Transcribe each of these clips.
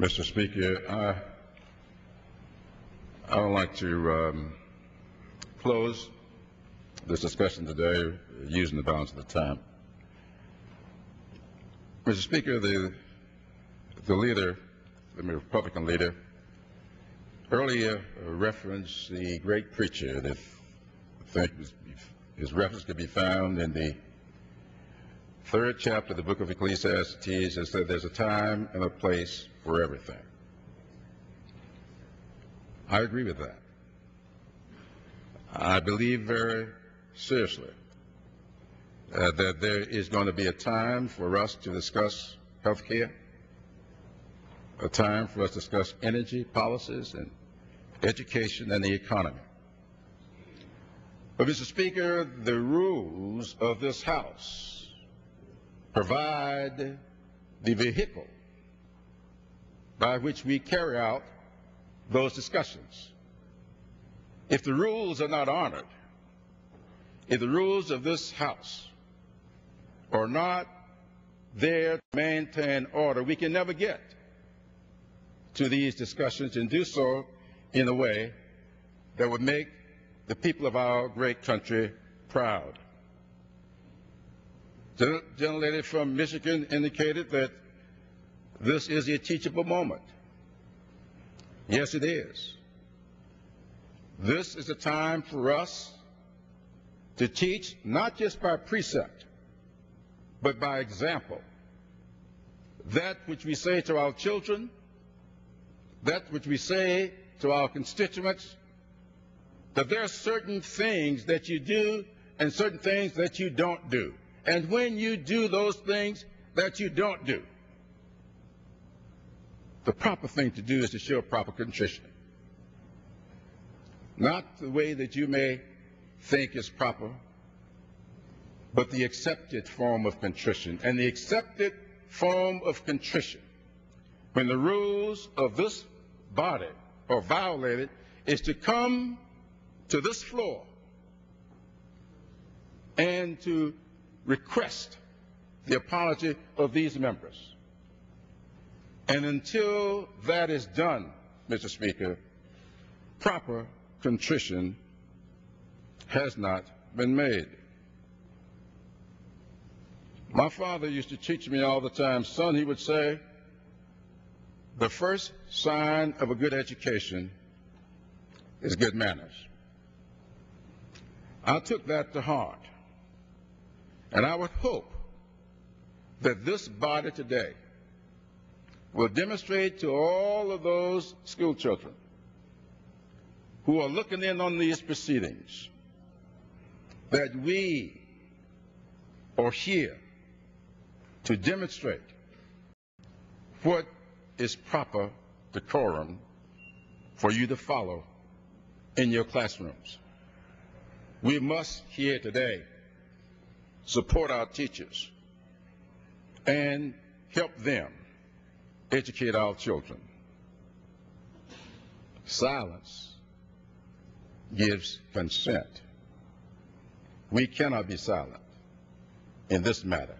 Mr. Speaker, I would like to close this discussion today using the balance of the time. Mr. Speaker, the leader, the Republican leader, earlier referenced the great preacher that I think his reference could be found in the 3rd chapter of the book of Ecclesiastes. It said there's a time and a place for everything. I agree with that. I believe very seriously that there is going to be a time for us to discuss health care, a time for us to discuss energy policies and education and the economy. But, Mr. Speaker, the rules of this House provide the vehicle by which we carry out those discussions. If the rules are not honored, if the rules of this House are not there to maintain order, we can never get to these discussions and do so in a way that would make the people of our great country proud. The gentlelady from Michigan indicated that this is a teachable moment. Yes, it is. This is a time for us to teach not just by precept, but by example. That which we say to our children, that which we say to our constituents, that there are certain things that you do and certain things that you don't do. And when you do those things that you don't do, the proper thing to do is to show proper contrition. Not the way that you may think is proper, but the accepted form of contrition. And the accepted form of contrition, when the rules of this body are violated, is to come to this floor and to request the apology of these members. And until that is done, Mr. Speaker, proper contrition has not been made. My father used to teach me all the time, son, he would say, the first sign of a good education is good manners. I took that to heart. And I would hope that this body today will demonstrate to all of those school children who are looking in on these proceedings that we are here to demonstrate what is proper decorum for you to follow in your classrooms. We must here today support our teachers and help them educate our children. Silence gives consent. We cannot be silent in this matter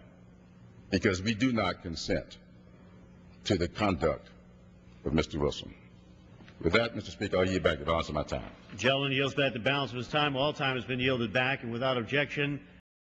because we do not consent to the conduct of Mr. Wilson. With that, Mr. Speaker, I'll yield back the balance of my time. The gentleman yields back the balance of his time. All time has been yielded back, and without objection,